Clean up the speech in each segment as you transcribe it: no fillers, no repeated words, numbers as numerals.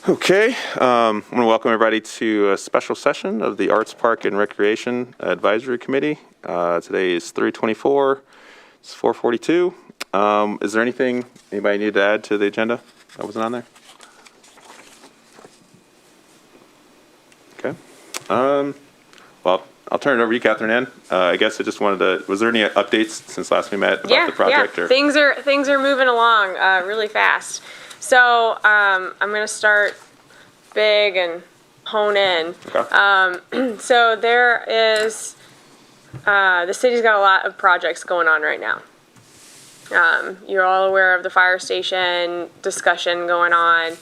Okay, I want to welcome everybody to a special session of the Arts Park and Recreation Advisory Committee. Today is 3/24, it's 4:42. Is there anything anybody needed to add to the agenda that wasn't on there? Okay. Well, I'll turn it over to you, Catherine Ann. I guess I just wanted to, was there any updates since last we met about the project? Yeah. Things are moving along really fast. So I'm going to start big and hone in. Okay. So there is, the city's got a lot of projects going on right now. You're all aware of the fire station discussion going on.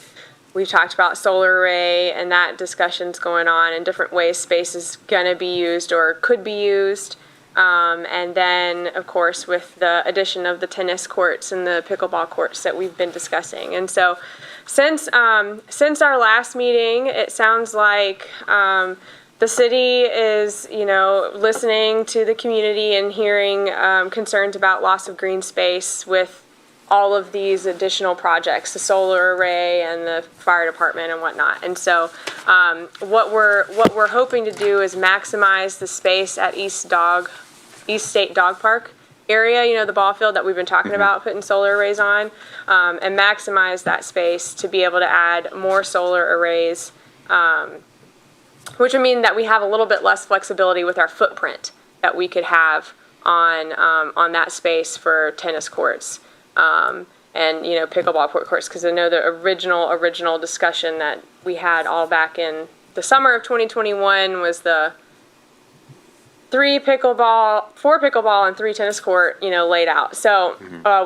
We talked about solar array, and that discussion's going on in different ways space is going to be used or could be used. And then, of course, with the addition of the tennis courts and the pickleball courts that we've been discussing. And so since our last meeting, it sounds like the city is, listening to the community and hearing concerns about loss of green space with all of these additional projects, the solar array and the fire department and whatnot. And so what we're hoping to do is maximize the space at East State Dog Park area, the ball field that we've been talking about putting solar arrays on, and maximize that space to be able to add more solar arrays, which would mean that we have a little bit less flexibility with our footprint that we could have on that space for tennis courts. And pickleball courts, because I know the original discussion that we had all back in the summer of 2021 was the 4 pickleball and 3 tennis court, laid out. So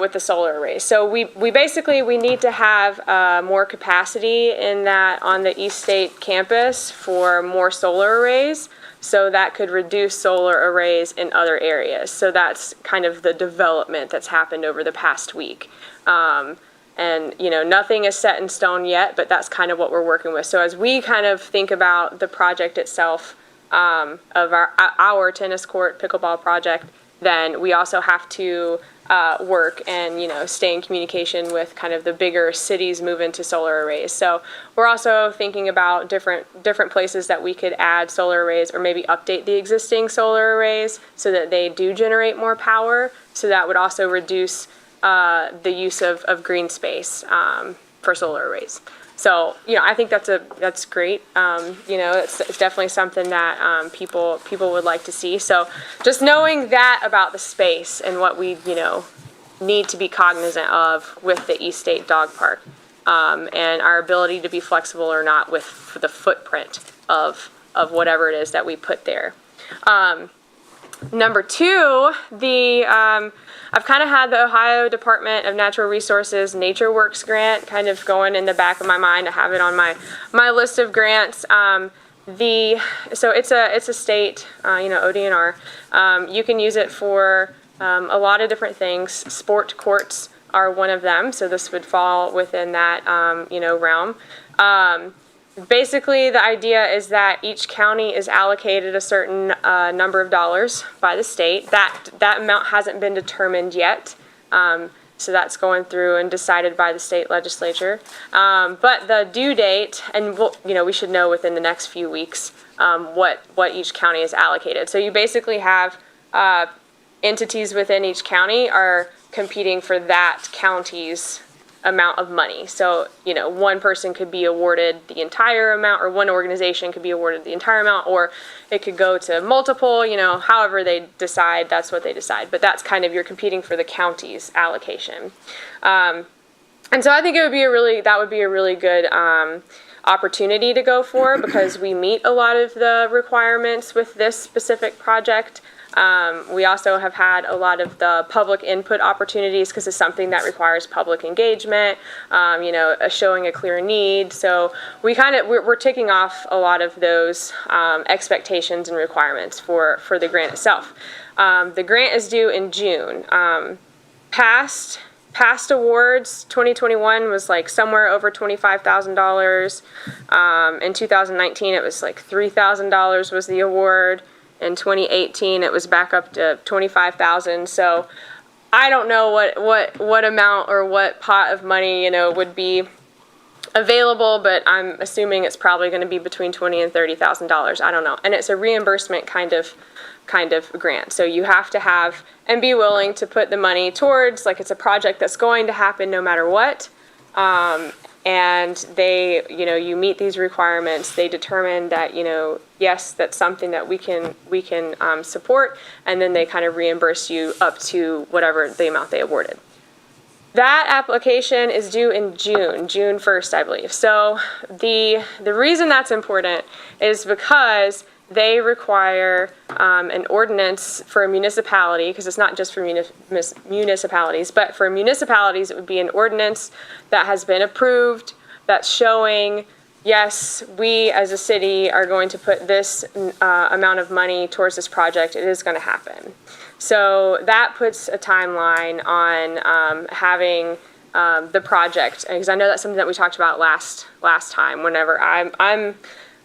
with the solar arrays. So we need to have more capacity in that on the East State campus for more solar arrays. So that could reduce solar arrays in other areas. So that's kind of the development that's happened over the past week. And, nothing is set in stone yet, but that's kind of what we're working with. So as we kind of think about the project itself of our tennis court pickleball project, then we also have to work and, stay in communication with kind of the bigger cities move into solar arrays. So we're also thinking about different places that we could add solar arrays or maybe update the existing solar arrays so that they do generate more power. So that would also reduce the use of green space for solar arrays. So, I think that's great. It's definitely something that people would like to see. So just knowing that about the space and what we, need to be cognizant of with the East State Dog Park and our ability to be flexible or not with the footprint of whatever it is that we put there. Number 2, I've kind of had the Ohio Department of Natural Resources Nature Works grant kind of going in the back of my mind. I have it on my list of grants. So it's a state, ODNR. You can use it for a lot of different things. Sport courts are one of them, so this would fall within that realm. Basically, the idea is that each county is allocated a certain number of dollars by the state. That amount hasn't been determined yet, so that's going through and decided by the state legislature. But the due date, and we should know within the next few weeks what each county is allocated. So you basically have entities within each county are competing for that county's amount of money. So, one person could be awarded the entire amount, or one organization could be awarded the entire amount, or it could go to multiple, however they decide, that's what they decide. But that's kind of, you're competing for the county's allocation. And so I think that would be a really good opportunity to go for, because we meet a lot of the requirements with this specific project. We also have had a lot of the public input opportunities because it's something that requires public engagement, showing a clear need. So we're ticking off a lot of those expectations and requirements for the grant itself. The grant is due in June. Past awards, 2021 was like somewhere over $25,000. In 2019, it was like $3,000 was the award. In 2018, it was back up to $25,000. So I don't know what amount or what pot of money would be available, but I'm assuming it's probably going to be between $20,000 and $30,000. I don't know. And it's a reimbursement kind of grant. So you have to have and be willing to put the money towards, like, it's a project that's going to happen no matter what. And they, you meet these requirements. They determine that, yes, that's something that we can support, and then they kind of reimburse you up to whatever the amount they awarded. That application is due in June 1st, I believe. So the reason that's important is because they require an ordinance for a municipality, because it's not just for municipalities, but for municipalities it would be an ordinance that has been approved that's showing, yes, we as a city are going to put this amount of money towards this project. It is going to happen. So that puts a timeline on having the project, because I know that's something that we talked about last time. Whenever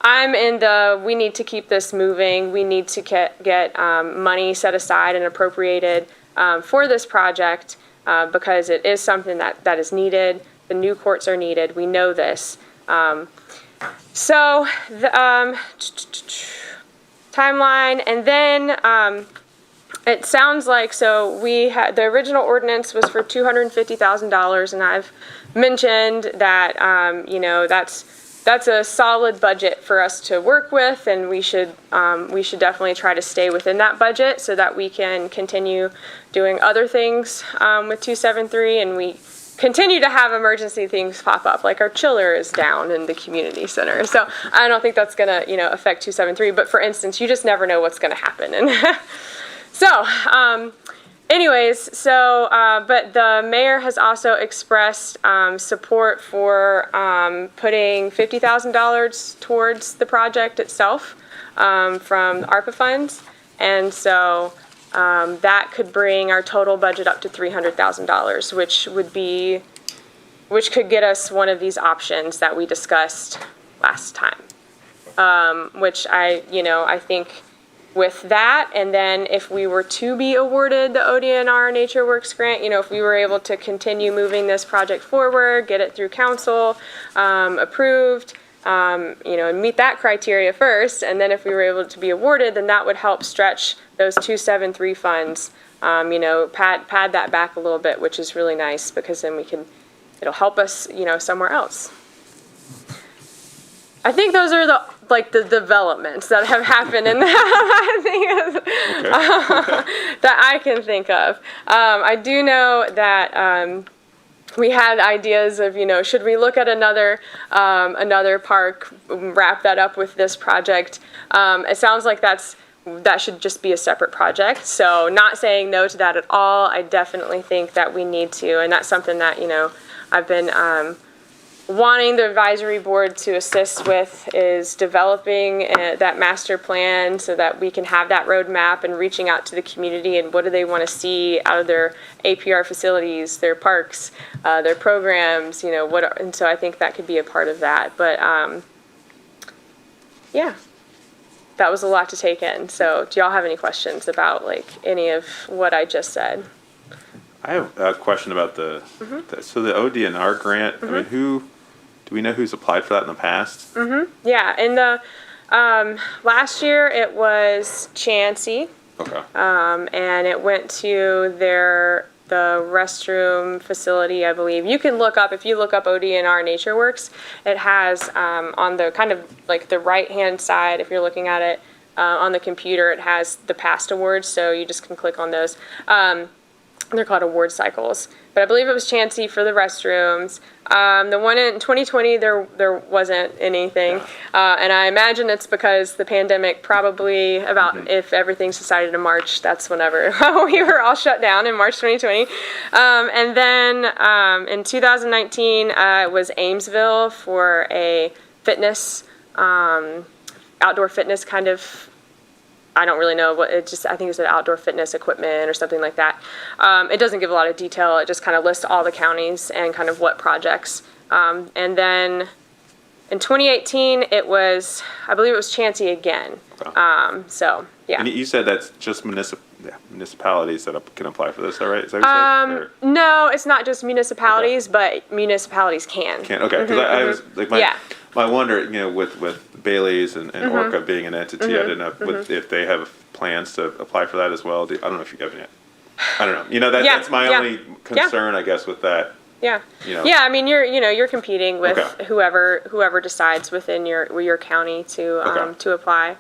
I'm in the, we need to keep this moving. We need to get money set aside and appropriated for this project because it is something that is needed. The new courts are needed. We know this. So the timeline, and then it sounds like, so we had, the original ordinance was for $250,000, and I've mentioned that, that's a solid budget for us to work with, and we should definitely try to stay within that budget so that we can continue doing other things with 273, and we continue to have emergency things pop up, like our chiller is down in the community center. So I don't think that's gonna, affect 273, but for instance, you just never know what's gonna happen. And so, but the mayor has also expressed support for putting $50,000 towards the project itself from ARPA funds, and so that could bring our total budget up to $300,000, which could get us one of these options that we discussed last time. Which I think. With that, and then if we were to be awarded the ODNR Nature Works grant, if we were able to continue moving this project forward, get it through council, approved, and meet that criteria first, and then if we were able to be awarded, then that would help stretch those 273 funds, pad that back a little bit, which is really nice, because then it'll help us, somewhere else. I think those are the developments that have happened in that I can think of. I do know that we had ideas of, should we look at another park, wrap that up with this project. It sounds like that should just be a separate project. So not saying no to that at all. I definitely think that we need to, and that's something that, I've been wanting the advisory board to assist with, is developing that master plan so that we can have that roadmap and reaching out to the community and what do they want to see out of their APR facilities, their parks, their programs, and so I think that could be a part of that. But yeah, that was a lot to take in. So do y'all have any questions about any of what I just said? I have a question about so the ODNR grant. I mean, do we know who's applied for that in the past? Yeah, in the last year it was Chansey. Okay. And it went to the restroom facility, I believe. You can look up, if you look up ODNR Nature Works, it has on the kind of the right-hand side, if you're looking at it on the computer, it has the past awards, so you just can click on those. They're called award cycles. But I believe it was Chansey for the restrooms. The one in 2020, there wasn't anything. And I imagine it's because the pandemic probably if everything's decided in March, that's whenever we were all shut down in March 2020. And then in 2019, it was Amesville for a fitness, outdoor fitness kind of, I don't really know what I think it's an outdoor fitness equipment or something like that. It doesn't give a lot of detail. It just kind of lists all the counties and kind of what projects. And then in 2018, I believe it was Chansey again. Okay. So yeah. And you said that's just municipalities that can apply for this, all right? Is that what you said? Or- No, it's not just municipalities, but municipalities can. Okay, because I was, like, Yeah. my wonder, with Bailey's and Orca being an entity, I didn't know if they have plans to apply for that as well. I don't know if you have any. I don't know. Yeah, That's my yeah. only concern, I guess, with that. Yeah. You know. Yeah, I mean, you're competing with Okay. whoever decides within your county Okay. to apply.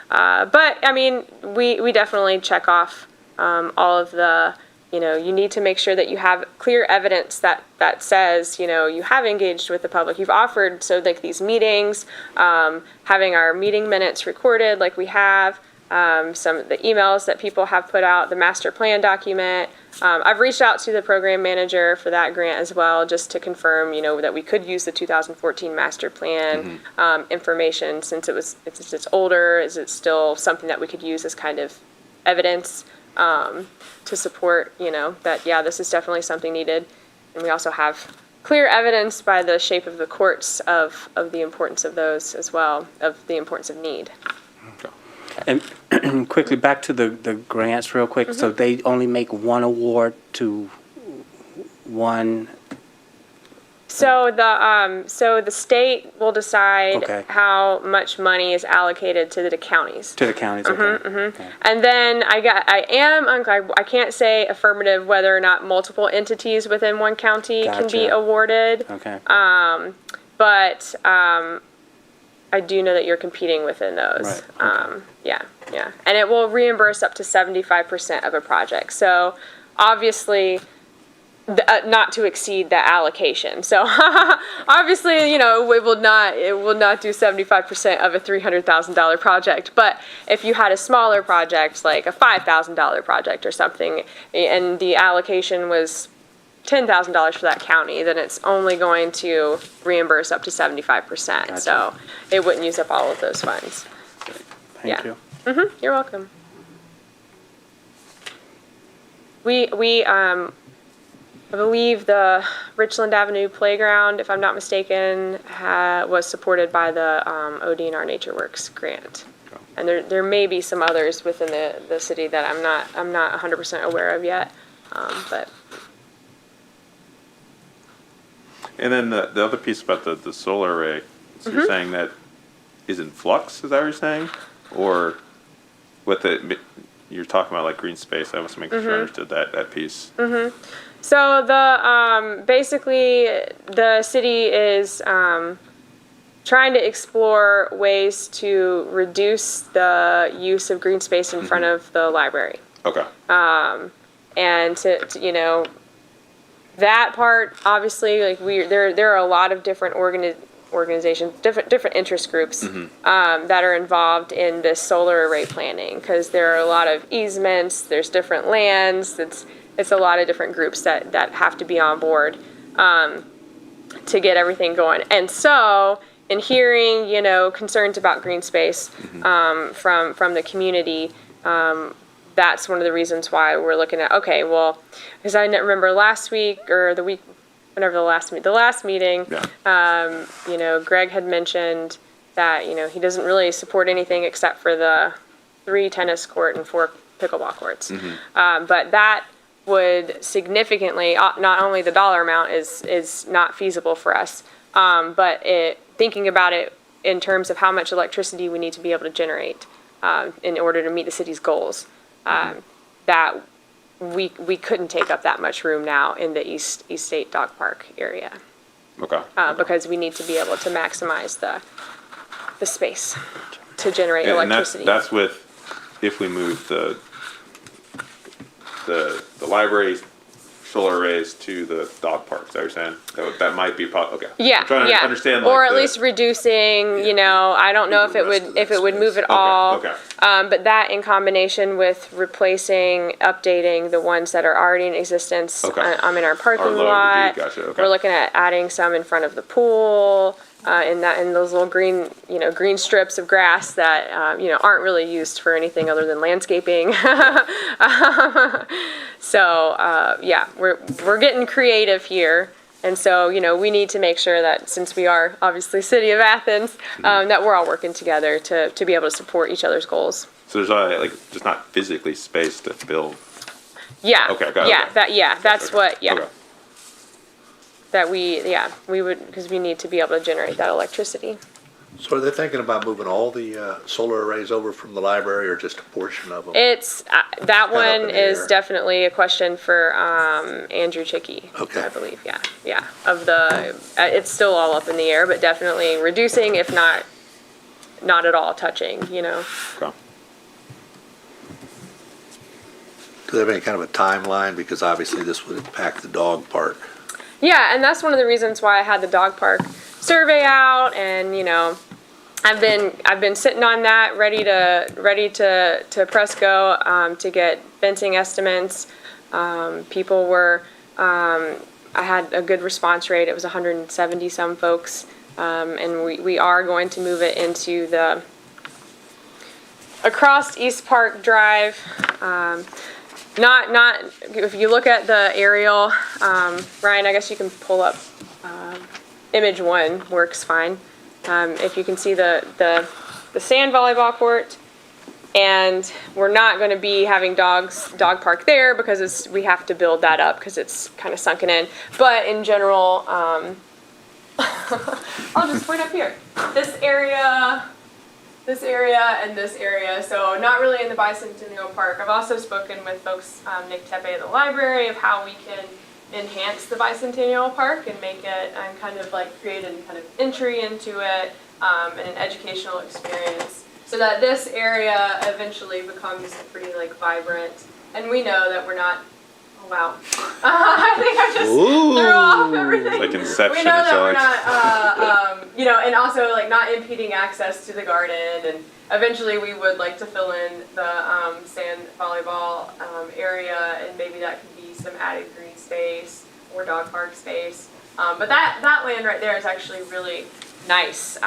But I mean, we definitely check off all of the, you need to make sure that you have clear evidence that says, you have engaged with the public. You've offered, so like these meetings, having our meeting minutes recorded like we have, some of the emails that people have put out, the master plan document. I've reached out to the program manager for that grant as well, just to confirm, that we could use the 2014 master plan information since it's older. Is it still something that we could use as kind of evidence to support, that, yeah, this is definitely something needed. And we also have clear evidence by the shape of the courts of the importance of those as well, of the importance of need. And quickly, back to the grants real quick. So they only make one award to one. So the state will decide Okay. how much money is allocated to the counties. To the counties, okay. Okay. And then I can't say affirmative whether or not multiple entities within one county can be Gotcha. awarded. Okay. But I do know that you're competing within those. Right, okay. Yeah. And it will reimburse up to 75% of a project. So obviously, not to exceed the allocation. So obviously, it will not do 75% of a $300,000 project. But if you had a smaller project, like a $5,000 project or something, and the allocation was $10,000 for that county, then it's only going to reimburse up to 75%. Gotcha. So it wouldn't use up all of those funds. Thank Yeah. you. You're welcome. I believe the Richland Avenue Playground, if I'm not mistaken, was supported by the ODNR Nature Works grant. And there may be some others within the city that I'm not 100% aware of yet, but. And then the other piece about the solar array, so you're saying that is in flux, is that what you're saying? Or with it, you're talking about like green space, I was making sure I understood that piece. So basically the city is trying to explore ways to reduce the use of green space in front of the library. Okay. And to that part, obviously, like there are a lot of different organizations, different interest groups that are involved in this solar array planning, because there are a lot of easements, there's different lands, it's a lot of different groups that have to be on board to get everything going. And so, in hearing, concerns about green space from the community, that's one of the reasons why we're looking at, okay, well, because I remember last week or the week, whenever the last meeting, Greg had mentioned that, he doesn't really support anything except for the 3 tennis court and 4 pickleball courts. But that would significantly, not only the dollar amount is not feasible for us, but thinking about it in terms of how much electricity we need to be able to generate in order to meet the city's goals. That we couldn't take up that much room now in the East State Dog Park area. Okay. Because we need to be able to maximize the space to generate And electricity. that's with, if we move the library solar arrays to the dog park, is that what you're saying? That might be, okay. Yeah, I'm trying to understand, like, or at least reducing. I don't know if it would move it Okay, all. okay. But that in combination with replacing, updating the ones that are already in existence. Okay. In our parking load would be- lot. gotcha, okay. We're looking at adding some in front of the pool. In those little green strips of grass that aren't really used for anything other than landscaping. So we're getting creative here, and so we need to make sure that, since we are obviously City of Athens, that we're all working together to be able to support each other's goals. So there's like just not physically space to build. Yeah. Okay, got it, Yeah, okay. that's Okay. what, yeah. Okay. That we would, because we need to be able to generate that electricity. So are they thinking about moving all the solar arrays over from the library or just a portion of them? It's, that up one in the is air. definitely a question for Andrew Chicky, Okay. I believe, yeah. Of the, it's still all up in the air, but definitely reducing, if not at all touching, you know? Okay. Do they have any kind of a timeline? Because obviously this would impact the dog park. Yeah, and that's one of the reasons why I had the dog park survey out, and you know, I've been sitting on that, ready to press go to get fencing estimates. People were, I had a good response rate. It was 170 some folks, and we are going to move it into the across East Park Drive. Not if you look at the aerial, Ryan, I guess you can pull up image one works fine. If you can see the sand volleyball court, and we're not going to be having dog park there because we have to build that up because it's kind of sunken in. But in general, I'll just point up here. This area, and this area, so not really in the Bicentennial Park. I've also spoken with folks, Nick Tepe at the library, of how we can enhance the Bicentennial Park and make it, and kind of like create a kind of entry into it, and an educational experience, so that this area eventually becomes pretty like vibrant. And we know that we're not, oh wow, I think I just threw off everything. Like Inception, We know that we're Alex. not, you know, and also like not impeding access to the garden, and eventually we would like to fill in the sand volleyball area, and maybe that could be some added green space or dog park space. But that land right there is actually really nice.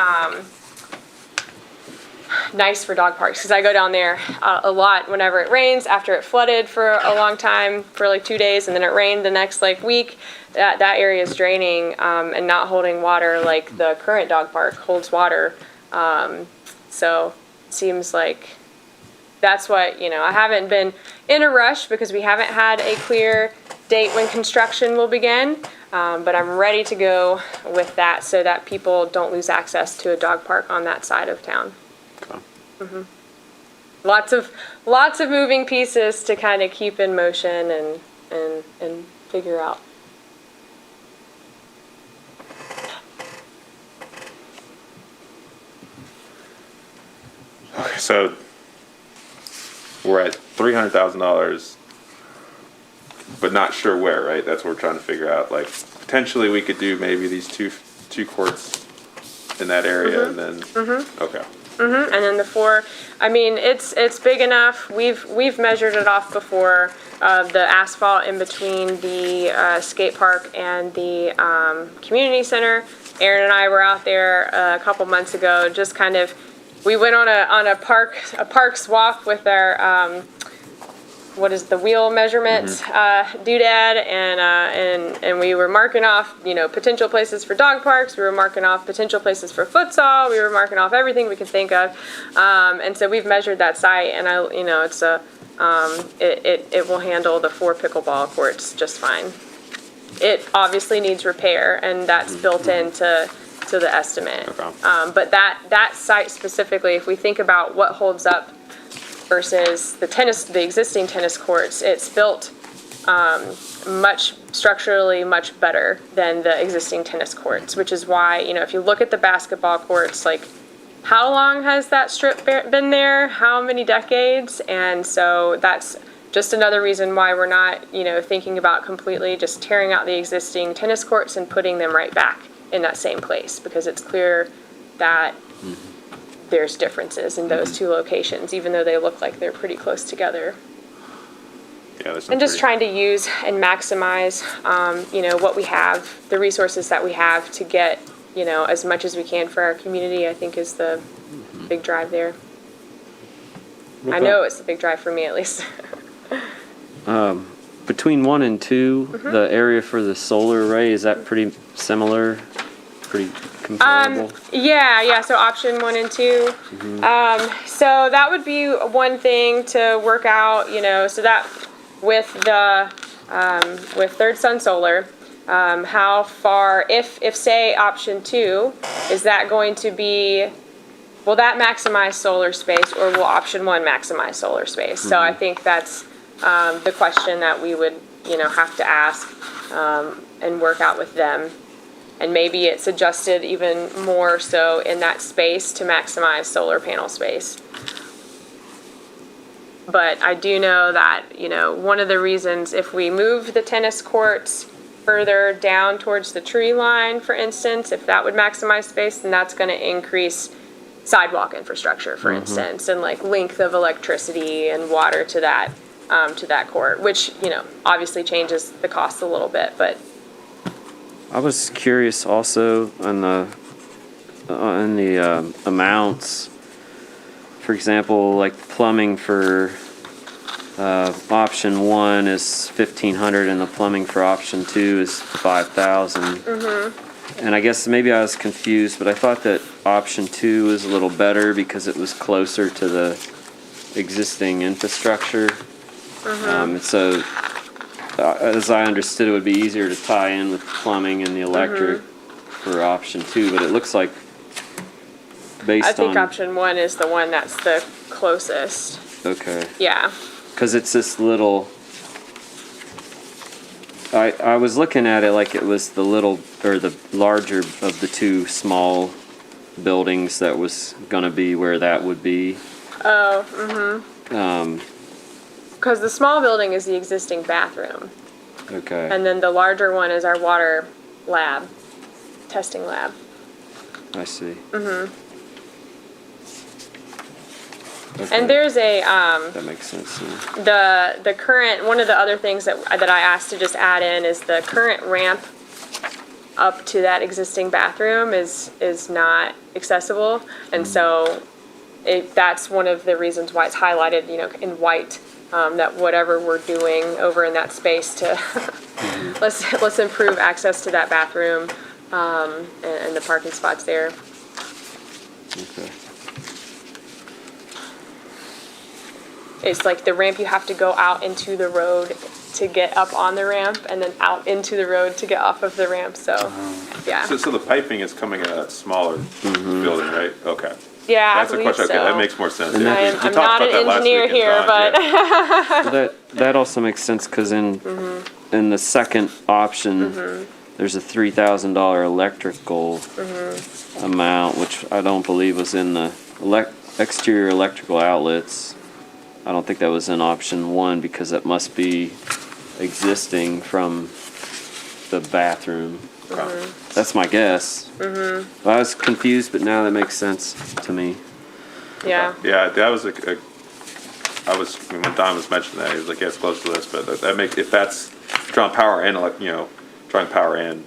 Nice for dog parks, because I go down there a lot whenever it rains. After it flooded for a long time, for like 2 days, and then it rained the next like week, that area is draining and not holding water like the current dog park holds water. So it seems like that's what, you know, I haven't been in a rush because we haven't had a clear date when construction will begin, but I'm ready to go with that so that people don't lose access to a dog park on that side of town. Okay. Lots of moving pieces to kind of keep in motion and figure out. Okay, so we're at $300,000, but not sure where, right? That's what we're trying to figure out. Like potentially we could do maybe these two courts in that area, and then okay. And then the 4, I mean, it's big enough. We've measured it off before. The asphalt in between the skate park and the community center. Aaron and I were out there a couple months ago. Just kind of, we went on a parks walk with our what is the wheel measurement doodad, and we were marking off, you know, potential places for dog parks. We were marking off potential places for futsal. We were marking off everything we could think of, and so we've measured that site, and it's it will handle the 4 pickleball courts just fine. It obviously needs repair, and that's built into the estimate. Okay. But that site specifically, if we think about what holds up versus the existing tennis courts, it's built structurally much better than the existing tennis courts, which is why, you know, if you look at the basketball courts, like how long has that strip been there? How many decades? And so that's just another reason why we're not, you know, thinking about completely just tearing out the existing tennis courts and putting them right back in that same place, because it's clear that there's differences in those 2 locations, even though they look like they're pretty close together. Yeah, there's some And just pretty- trying to use and maximize, you know, what we have, the resources that we have to get, you know, as much as we can for our community, I think is the big drive there. I know it's the big drive for me, at least. Between 1 and 2, the area for the solar array, is that pretty similar? pretty comparable? Yeah, so option 1 and 2. So that would be one thing to work out, so that with the, with Third Sun Solar, how far, if say option 2, is that going to be, will that maximize solar space, or will option 1 maximize solar space? So I think that's the question that we would, have to ask and work out with them. And maybe it's adjusted even more so in that space to maximize solar panel space. But I do know that, one of the reasons, if we move the tennis courts further down towards the tree line, for instance, if that would maximize space, then that's going to increase sidewalk infrastructure, for instance, and like length of electricity and water to that court, which, obviously changes the cost a little bit, but. I was curious also on the amounts. For example, like plumbing for option 1 is 1,500, and the plumbing for option 2 is 5,000. And I guess maybe I was confused, but I thought that option 2 was a little better because it was closer to the existing infrastructure. And so, as I understood, it would be easier to tie in with plumbing and the electric for option 2, but it looks like based on... I think option 1 is the one that's the closest. Okay. Yeah. Because it's this little... I was looking at it like it was the little, or the larger of the 2 small buildings that was going to be where that would be. Oh, because the small building is the existing bathroom. Okay. And then the larger one is our water lab, testing lab. I see. Okay. And there's a, That makes sense. Yeah. the current, one of the other things that I asked to just add in is the current ramp up to that existing bathroom is not accessible. And so that's one of the reasons why it's highlighted, in white, that whatever we're doing over in that space to, let's improve access to that bathroom, and the parking spots there. Okay. It's like the ramp, you have to go out into the road to get up on the ramp, and then out into the road to get off of the ramp, so, yeah. So the piping is coming in a smaller building, right? Okay. Yeah, I That's the believe question. Okay, that so. makes more sense. And Yeah, that- we I'm talked not about that an last engineer week in here, John, but. yeah. Well, that also makes sense because in the second option, there's a $3,000 electrical amount, which I don't believe was in the exterior electrical outlets. I don't think that was in option 1 because that must be existing from the bathroom. That's my guess. I was confused, but now that makes sense to me. Yeah, Yeah, that was when Don was mentioning that, he was like, yeah, it's close to this, but that makes, if that's drawing power and, drawing power and,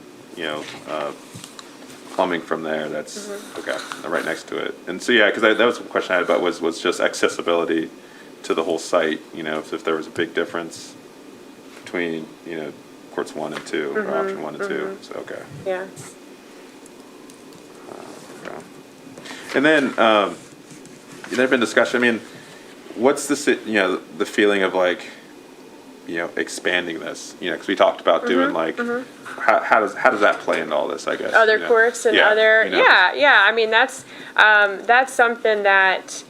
plumbing from there, that's, okay, right next to it. And so, yeah, because that was a question I had about was just accessibility to the whole site, if there was a big difference between, courts 1 and 2, or option 1 and 2, so, okay. yeah. Okay. And then, there have been discussion, I mean, what's the feeling of like, expanding this, because we talked about doing like, how does that play into all this, I guess? Other courts and Yeah, other, you know. yeah, I mean, that's something that,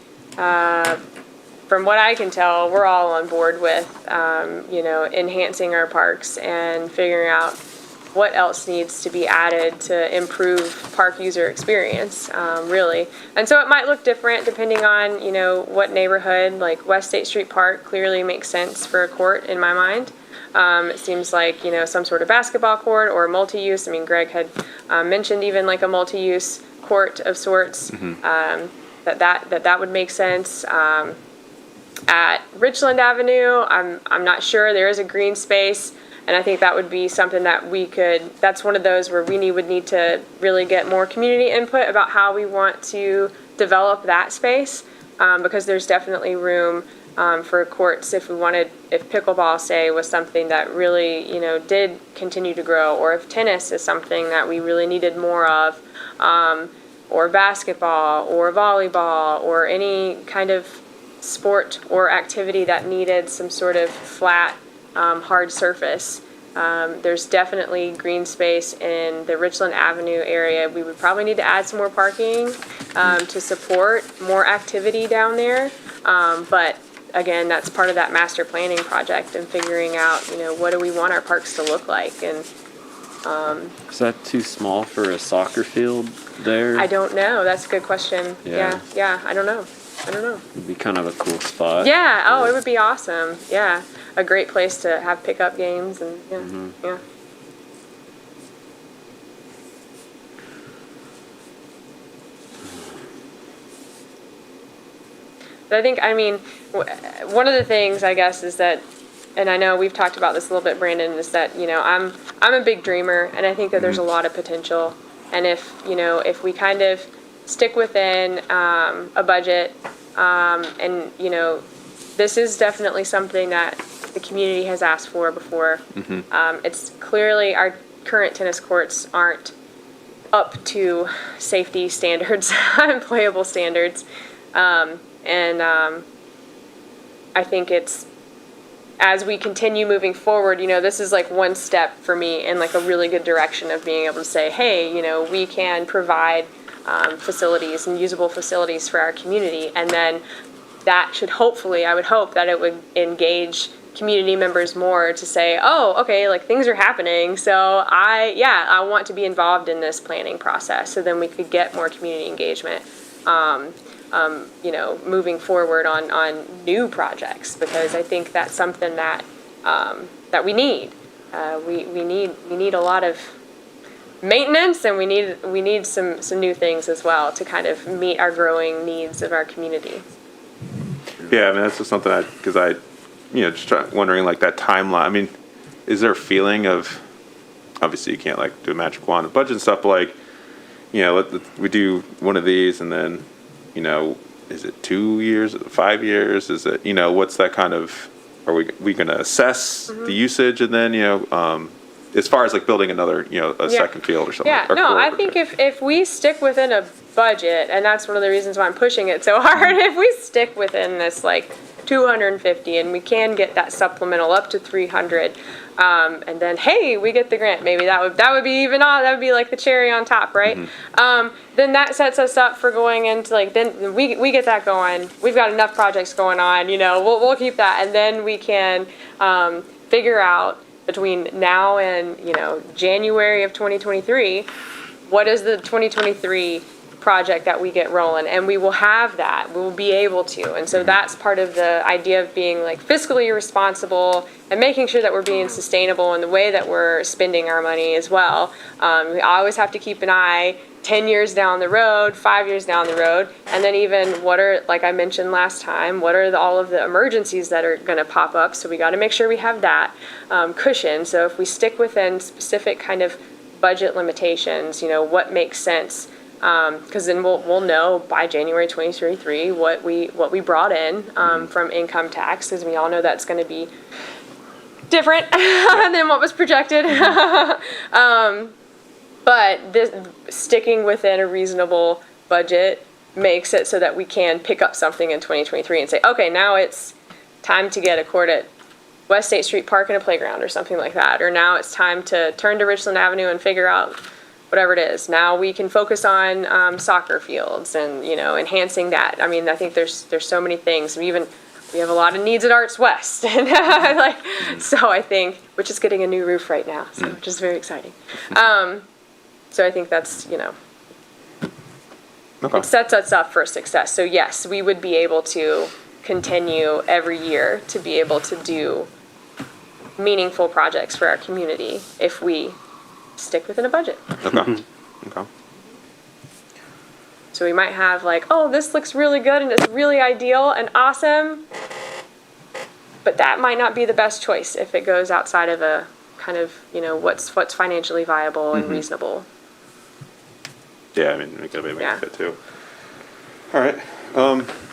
from what I can tell, we're all on board with, enhancing our parks and figuring out what else needs to be added to improve park user experience, really. And so it might look different depending on, what neighborhood, like West State Street Park clearly makes sense for a court in my mind. It seems like, some sort of basketball court or multi-use. I mean, Greg had mentioned even like a multi-use court of sorts, that would make sense. At Richland Avenue, I'm not sure. There is a green space, and I think that would be something that that's one of those where we would need to really get more community input about how we want to develop that space, because there's definitely room for courts if pickleball, say, was something that really, did continue to grow, or if tennis is something that we really needed more of, or basketball, or volleyball, or any kind of sport or activity that needed some sort of flat, hard surface. There's definitely green space in the Richland Avenue area. We would probably need to add some more parking to support more activity down there. But again, that's part of that master planning project and figuring out, what do we want our parks to look like? And Is that too small for a soccer field there? I don't know. That's a good question. Yeah. Yeah. I don't know. It'd be kind of a cool spot. Yeah. Oh, it would be awesome. Yeah. A great place to have pickup games and yeah. But I mean, one of the things I guess is that, and I know we've talked about this a little bit, Brandon, is that, I'm a big dreamer, and I think that there's a lot of potential. And if we kind of stick within a budget, and, this is definitely something that the community has asked for before. It's clearly our current tennis courts aren't up to safety standards and playable standards. And I think it's, as we continue moving forward, this is like one step for me in like a really good direction of being able to say, hey, we can provide facilities and usable facilities for our community. And then that should hopefully, I would hope that it would engage community members more to say, oh, okay, like things are happening. So I want to be involved in this planning process. So then we could get more community engagement. Moving forward on new projects, because I think that's something that that we need. We need a lot of maintenance, and we need some new things as well to kind of meet our growing needs of our community. Yeah, I mean, that's just something wondering like that timeline. I mean, is there a feeling of, obviously you can't like do a magic wand and budget and stuff, but like, we do one of these and then, is it 2 years, 5 years? Is it, what's that kind of, are we going to assess the usage and then, as far as like building another, a second field or something? Yeah, or no, court I or think something? if we stick within a budget, and that's one of the reasons why I'm pushing it so hard, if we stick within this like 250 and we can get that supplemental up to 300, and then hey, we get the grant, maybe that would be even on, that would be like the cherry on top, right? Then that sets us up for going into like, then we get that going. We've got enough projects going on, we'll keep that, and then we can figure out between now and January of 2023, what is the 2023 project that we get rolling, and we will have that. We will be able to, and so that's part of the idea of being like fiscally responsible and making sure that we're being sustainable in the way that we're spending our money as well. We always have to keep an eye 10 years down the road, 5 years down the road, and then even what are, like I mentioned last time, what are all of the emergencies that are going to pop up, so we got to make sure we have that cushion. So if we stick within specific kind of budget limitations, what makes sense, because then we'll know by January 2023 what we brought in from income tax, because we all know that's going to be different than what was projected. But sticking within a reasonable budget makes it so that we can pick up something in 2023 and say, okay, now it's time to get a court at West State Street Park and a playground or something like that. Or now it's time to turn to Richland Avenue and figure out whatever it is. Now we can focus on soccer fields and, enhancing that. I mean, I think there's so many things. We have a lot of needs at Arts West. And so I think, we're just getting a new roof right now, so which is very exciting. So I think that's, Okay. it sets us up for success. So yes, we would be able to continue every year to be able to do meaningful projects for our community if we stick within a budget. Okay. Okay. So we might have like, oh, this looks really good and it's really ideal and awesome, but that might not be the best choice if it goes outside of a kind of, what's financially viable and reasonable. Yeah, I mean, it could be a Yeah. fit too. All right.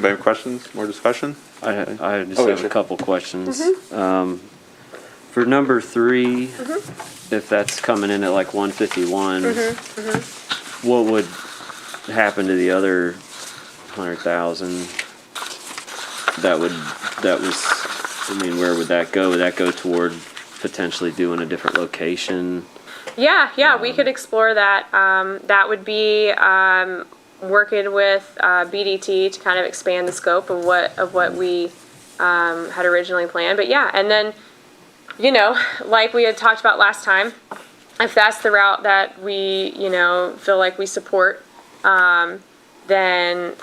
Any questions? More discussion? I just Oh, have sure. a couple questions. For number 3, if that's coming in at like 151, what would happen to the other 100,000? That was, I mean, where would that go? Would that go toward potentially doing a different location? Yeah, we could explore that. That would be working with BDT to kind of expand the scope of what we had originally planned. But yeah, and then, you know, like we had talked about last time, if that's the route that we, you know, feel like we support, then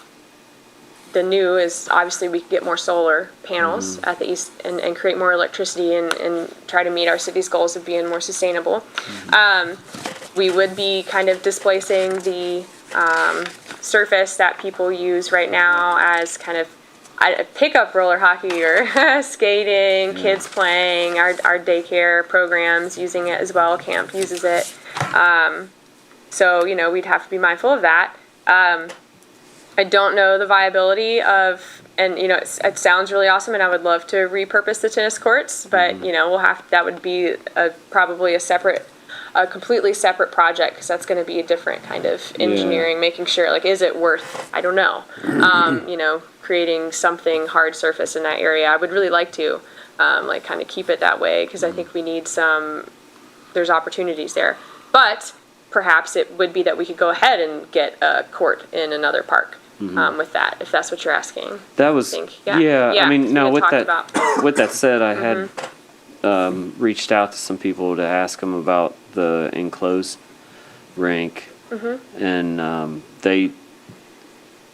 the new is obviously we could get more solar panels at the east and create more electricity and try to meet our city's goals of being more sustainable. We would be kind of displacing the surface that people use right now as kind of a pickup roller hockey or skating, kids playing, our daycare programs using it as well, camp uses it. So, you know, we'd have to be mindful of that. I don't know the viability of, and you know, it sounds really awesome, and I would love to repurpose the tennis courts, but you know, that would be probably a completely separate project, because that's going to be a different kind of engineering, making sure, like, is it worth, I don't know, you know, creating something hard surface in that area. I would really like to, like, kind of keep it that way, because I think we need there's opportunities there. But perhaps it would be that we could go ahead and get a court in another park. With that, if that's what you're asking. That was, I think. yeah, I mean, we now had with talked that, about. with that said, I had reached out to some people to ask them about the enclosed rink, and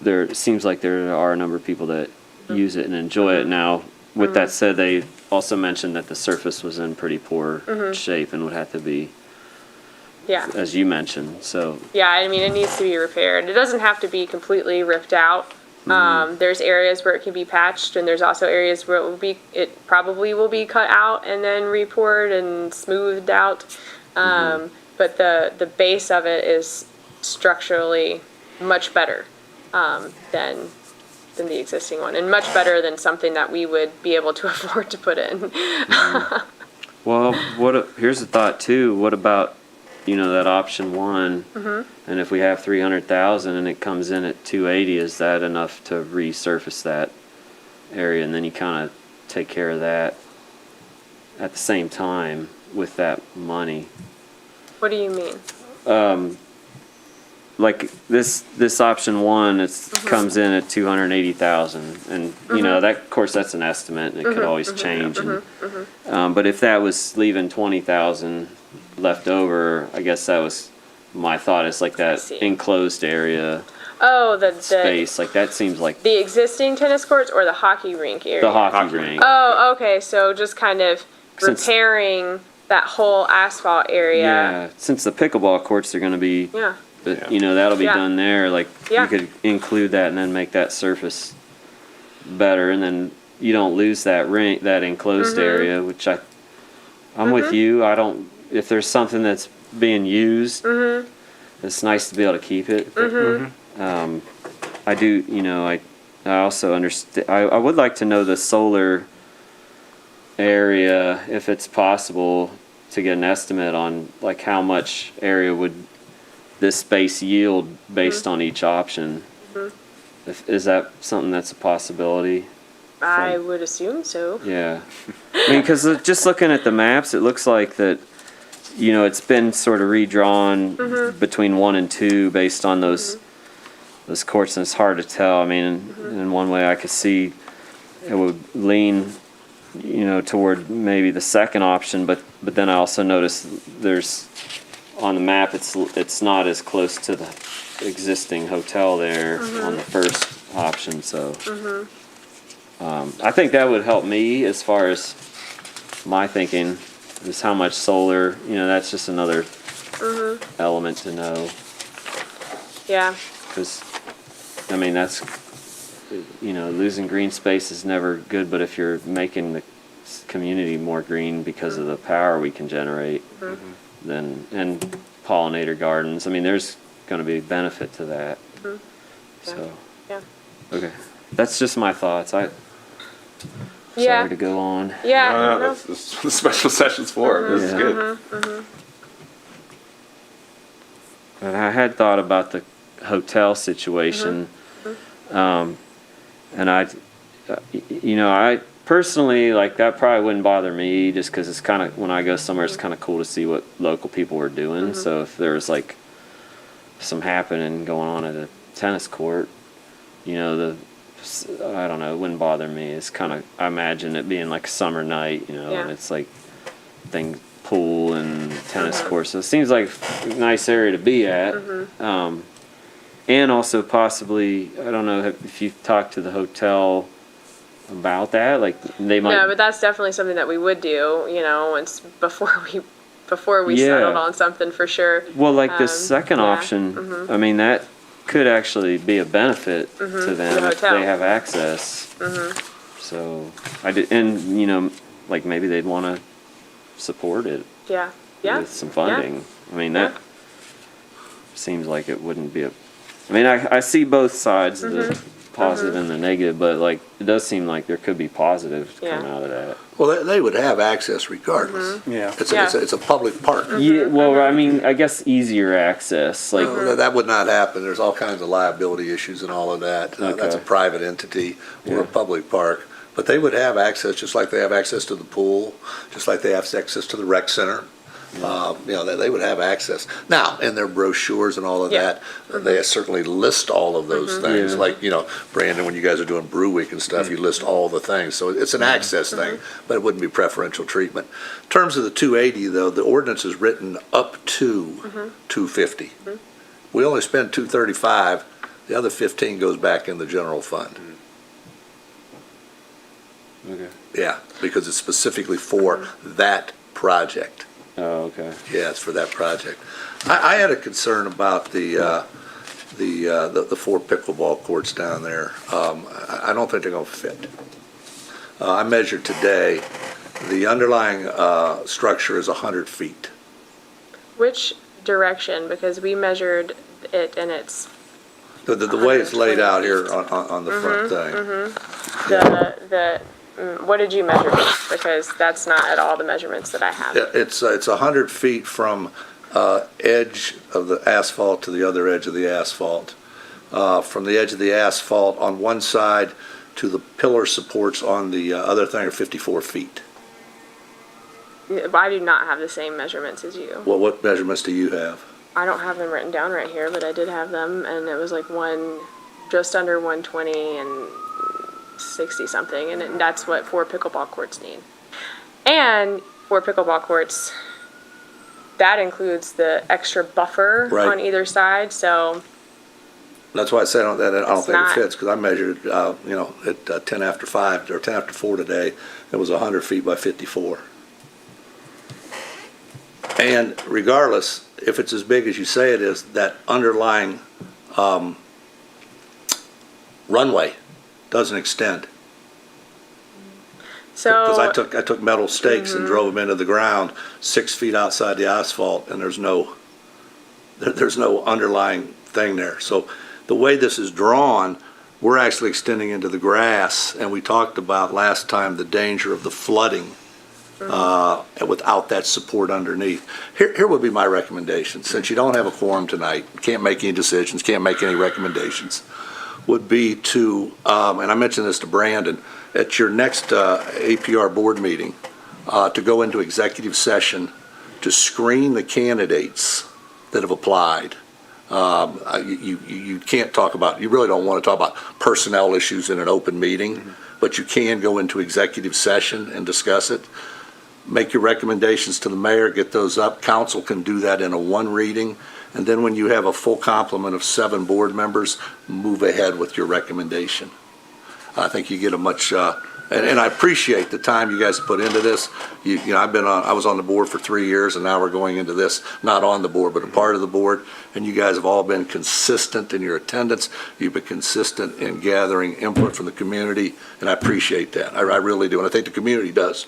it seems like there are a number of people that use it and enjoy it. Now, with that said, they also mentioned that the surface was in pretty poor shape and would have to be, Yeah. as you mentioned. So Yeah, I mean, it needs to be repaired. It doesn't have to be completely ripped out. There's areas where it can be patched, and there's also areas where it probably will be cut out and then repoured and smoothed out. But the base of it is structurally much better than the existing one, and much better than something that we would be able to afford to put in. well, here's a thought too. What about, you know, that option 1, and if we have 300,000 and it comes in at 280, is that enough to resurface that area, and then you kind of take care of that at the same time with that money? What do you mean? Like this option 1, it comes in at 280,000, and you know, that, of course, that's an estimate, and it could always change. But if that was leaving 20,000 left over, I guess that was my thought. Is like that see. enclosed area Oh, the space, like that seems like the existing tennis courts or the hockey rink area? the hockey rink. Oh, okay. So just kind of Since- repairing that whole asphalt area. Yeah, since the pickleball courts are going to be, Yeah. but you know, that'll be Yeah. done there. Like Yeah. you could include that and then make that surface better, and then you don't lose that rink, that enclosed area. Which I'm with you. I don't. If there's something that's being used, it's nice to be able to keep it. I do. You know, I also understand. I would like to know the solar area, if it's possible, to get an estimate on like how much area would this space yield based on each option. Is that something that's a possibility? I would assume so. Yeah. I mean, because just looking at the maps, it looks like that, you know, it's been sort of redrawn between 1 and 2 based on those courts, and it's hard to tell. I mean, in one way I could see it would lean, you know, toward maybe the second option, but then I also noticed there's, on the map, it's not as close to the existing hotel there on the first option, so I think that would help me as far as my thinking, is how much solar, you know, that's just another element to know, Yeah. because I mean, that's, you know, losing green space is never good, but if you're making the community more green because of the power we can generate, then, and pollinator gardens, I mean, there's going to be benefit to that. So, Yeah. okay, that's just my thoughts. Yeah. Sorry to go on. Yeah. No, no. that's what the special session's for. This is Yeah. good. But I had thought about the hotel situation, and I personally, like, that probably wouldn't bother me, just because it's kind of, when I go somewhere, it's kind of cool to see what local people are doing. So if there was like some happening going on at a tennis court, I don't know, it wouldn't bother me. It's kind of, I imagine it being like a summer night, Yeah. and it's like pool and tennis courts. So it seems like a nice area to be at. And also possibly, I don't know if you've talked to the hotel about that, like they might. No, but that's definitely something that we would do, once before we Yeah. settled on something for sure. Well, like this second yeah. option, I mean, that could actually be a benefit to them The if hotel. they have access. So I did, and like maybe they'd want to support it Yeah. Yeah. with some funding. I mean, Yeah. that seems like it wouldn't be I mean, I see both sides of the positive and the negative, but like it does seem like there could be positives Yeah. come out of that. Well, they would have access regardless. Yeah. It's a public park. Yeah, well, I mean, I guess easier access, like No, that would not happen. There's all kinds of liability issues and all of that. That's a Okay. private entity. We're a Yeah. public park. But they would have access, just like they have access to the pool, just like they have access to the rec center. They would have access. Now, in their brochures and all of Yeah. that, they certainly list all of those things. Yeah. Like, Brandon, when you guys are doing Brew Week and stuff, you list all the things. So it's an access thing, but it wouldn't be preferential treatment. In terms of the 280, though, the ordinance is written up to 250. We only spend 235. The other 15 goes back in the general fund. okay. Yeah, because it's specifically for that project. Oh, okay. Yeah, it's for that project. I had a concern about the 4 pickleball courts down there. I don't think they're gonna fit. I measured today, the underlying structure is 100 feet. Which direction? Because we measured it and it's The way it's laid 120 out here on the front thing. what did you measure? Because that's not at all the measurements that I have. Yeah, it's 100 feet from edge of the asphalt to the other edge of the asphalt. From the edge of the asphalt on one side to the pillar supports on the other thing are 54 feet. I do not have the same measurements as you. Well, what measurements do you have? I don't have them written down right here, but I did have them, and it was like just under 120 and 60 something, and that's what 4 pickleball courts need. And 4 pickleball courts, that includes the extra buffer Right. on either side, so That's why I said I don't It's think not. it fits, because I measured, at 10 after 5, or 10 after 4 today, it was 100 feet by 54. And regardless, if it's as big as you say it is, that underlying runway doesn't extend. Because so I took metal stakes and drove them into the ground 6 feet outside the asphalt, and there's no underlying thing there. So the way this is drawn, we're actually extending into the grass, and we talked about last time the danger of the flooding without that support underneath. Here would be my recommendation, since you don't have a quorum tonight, can't make any decisions, can't make any recommendations, would be to, and I mentioned this to Brandon, at your next APR board meeting, to go into executive session to screen the candidates that have applied. You can't talk about, you really don't want to talk about personnel issues in an open meeting, but you can go into executive session and discuss it. Make your recommendations to the mayor, get those up. Council can do that in a one reading. And then when you have a full complement of 7 board members, move ahead with your recommendation. I think you get a much, and I appreciate the time you guys put into this. I was on the board for 3 years, and now we're going into this, not on the board, but a part of the board. And you guys have all been consistent in your attendance. You've been consistent in gathering input from the community, and I appreciate that. I really do, and I think the community does.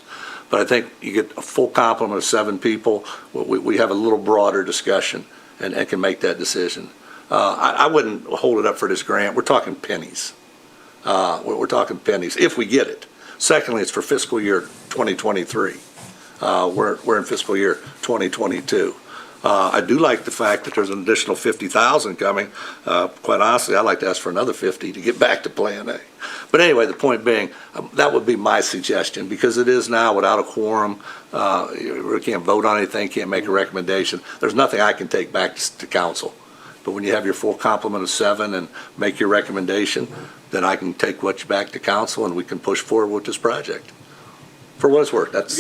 But I think you get a full complement of 7 people. We have a little broader discussion and can make that decision. I wouldn't hold it up for this grant. We're talking pennies. We're talking pennies, if we get it. Secondly, it's for fiscal year 2023. We're in fiscal year 2022. I do like the fact that there's an additional 50,000 coming. Quite honestly, I'd like to ask for another 50 to get back to Plan A. But anyway, the point being, that would be my suggestion, because it is now without a quorum. You really can't vote on anything, can't make a recommendation. There's nothing I can take back to council. But when you have your full complement of 7 and make your recommendation, then I can take what's back to council and we can push forward with this project. For what it's worth, that's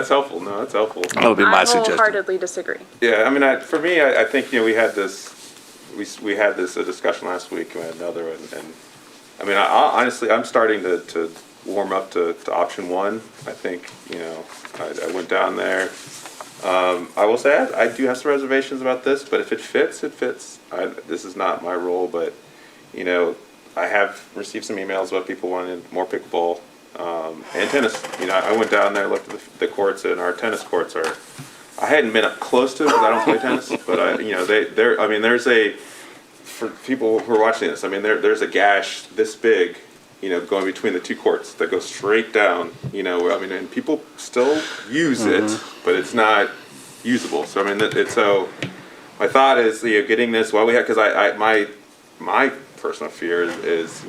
helpful. No, that's helpful. That would be my I suggestion. wholeheartedly disagree. Yeah, I mean, for me, I think, we had this, we had this discussion last week, and we had another, and I mean, honestly, I'm starting to warm up to option 1. I think, I went down there. I will say I do have some reservations about this, but if it fits, it fits. This is not my role, but, I have received some emails about people wanting more pickleball and tennis. I went down there, looked at the courts, and our tennis courts are. I hadn't been up close to it because I don't play tennis, but they're. I mean, there's a. For people who are watching this, I mean, there's a gash this big, going between the 2 courts that goes straight down. I mean, and people still use it, but it's not usable. So I mean, so. My thought is, getting this while we have, because my personal fear is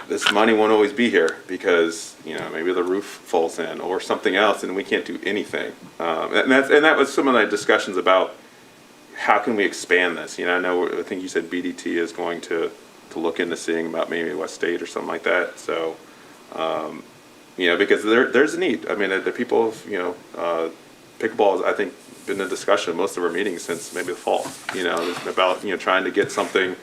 this money won't always be here because maybe the roof falls in or something else and we can't do anything. And that was some of the discussions about how can we expand this. I think you said BDT is going to look into seeing about maybe West State or something like that. So because there's a need. I mean, the people pickleball is, I think, been a discussion in most of our meetings since maybe the fall. About trying to get something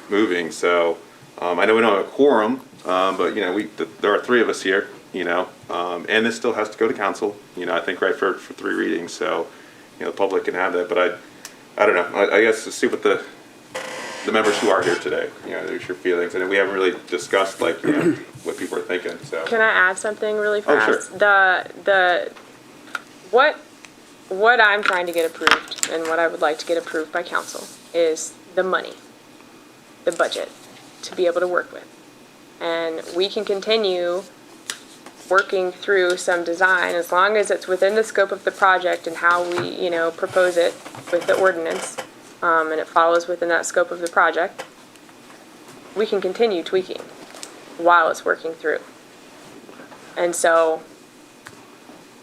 moving. So I know we don't have a quorum, but there are 3 of us here. And this still has to go to council. I think right for 3 readings. So the public can have that. But I don't know. I guess to see what the members who are here today, there's your feelings, and we haven't really discussed what people are thinking. So Can I add something really fast? Sure. What I'm trying to get approved and what I would like to get approved by council is the money, the budget, to be able to work with. And we can continue working through some design as long as it's within the scope of the project and how we, propose it with the ordinance, and it follows within that scope of the project. We can continue tweaking while it's working through. And so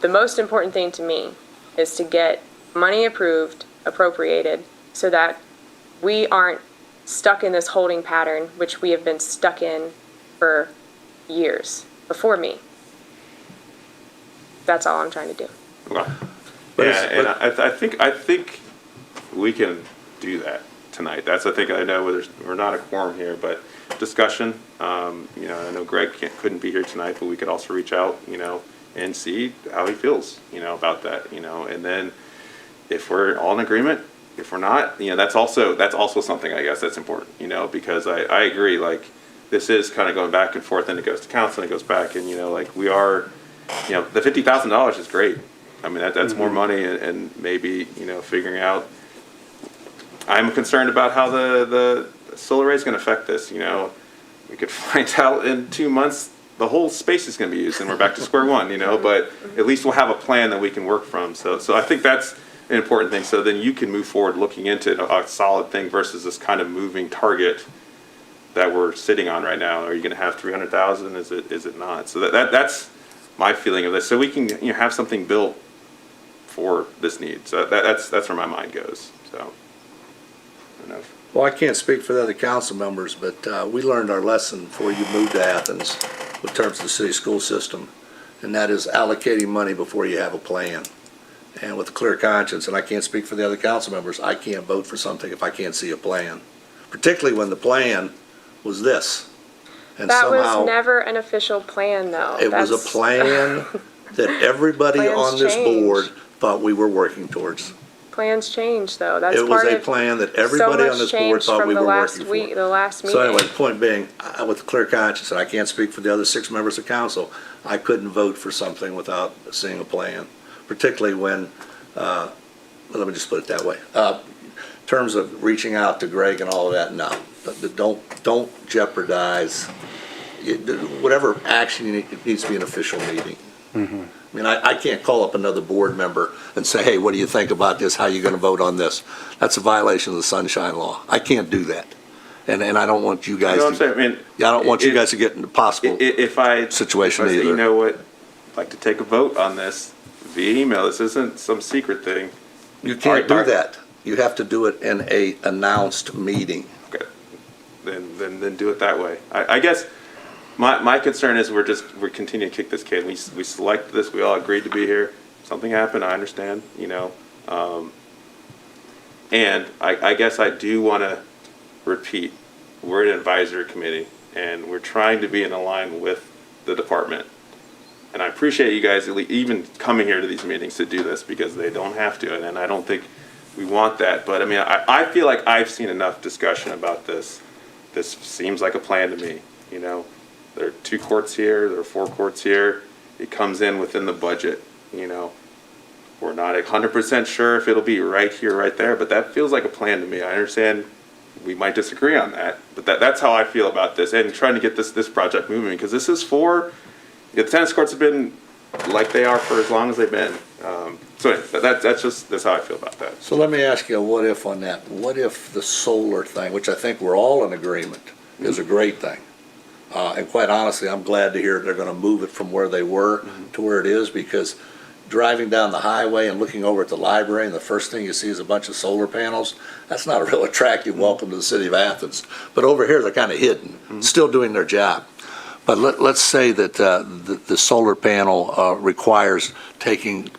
the most important thing to me is to get money approved, appropriated, so that we aren't stuck in this holding pattern, which we have been stuck in for years before me. That's all I'm trying to do. Okay. And I think we can do that tonight. That's, I think, I know we're not a quorum here, but discussion. I know Greg couldn't be here tonight, but we could also reach out, and see how he feels, about that, and then if we're all in agreement, if we're not, that's also something, I guess, that's important, because I agree, this is kind of going back and forth, and it goes to council, and it goes back, and, we are, the $50,000 is great. I mean, that's more money, and maybe, figuring out, I'm concerned about how the solar array is going to affect this, we could find out in 2 months, the whole space is going to be used, and we're back to square one, but at least we'll have a plan that we can work from. So I think that's an important thing. So then you can move forward looking into a solid thing versus this kind of moving target that we're sitting on right now. Are you going to have 300,000? Is it not? So that's my feeling of this. So we can have something built for this need. So that's where my mind goes. So I don't know. Well, I can't speak for the other council members, but we learned our lesson before you moved to Athens in terms of the city school system, and that is allocating money before you have a plan. And with a clear conscience, and I can't speak for the other council members, I can't vote for something if I can't see a plan, particularly when the plan was this. And That somehow was never an official plan, though. it was a plan that everybody Plans on this change. board thought we were working towards. Plans change, though. That's It was part a of plan that everybody on this board thought we were working for. the last meeting. So anyway, the point being, with a clear conscience, and I can't speak for the other 6 members of council, I couldn't vote for something without seeing a plan, particularly when, well, let me just put it that way. In terms of reaching out to Greg and all of that, no. Don't jeopardize whatever action you need, it needs to be an official meeting. I mean, I can't call up another board member and say, hey, what do you think about this? How are you going to vote on this? That's a violation of the Sunshine Law. I can't do that. And I don't want you guys You know what I'm to, saying? I mean, I don't want you guys to get into possible if I situation if I say, either. you know what, I'd like to take a vote on this via email. This isn't some secret thing. You can't do Alright. that. You have to do it in a announced meeting. Okay, then do it that way. I guess my concern is we're continuing to kick this can. We selected this. We all agreed to be here. Something happened. I understand. And I guess I do want to repeat. We're an advisory committee, and we're trying to be in line with the department. And I appreciate you guys even coming here to these meetings to do this because they don't have to, and I don't think we want that. But I mean, I feel like I've seen enough discussion about this. This seems like a plan to me. There are 2 courts here, there are 4 courts here. It comes in within the budget. We're not 100% sure if it'll be right here, right there, but that feels like a plan to me. I understand we might disagree on that, but that's how I feel about this and trying to get this project moving because this is the tennis courts have been like they are for as long as they've been. So anyway, that's how I feel about that. So let me ask you a what if on that. What if the solar thing, which I think we're all in agreement, is a great thing? And quite honestly, I'm glad to hear they're going to move it from where they were to where it is because driving down the highway and looking over at the library and the first thing you see is a bunch of solar panels, that's not a real attractive welcome to the city of Athens. But over here, they're kind of hidden, still doing their job. But let's say that the solar panel require taking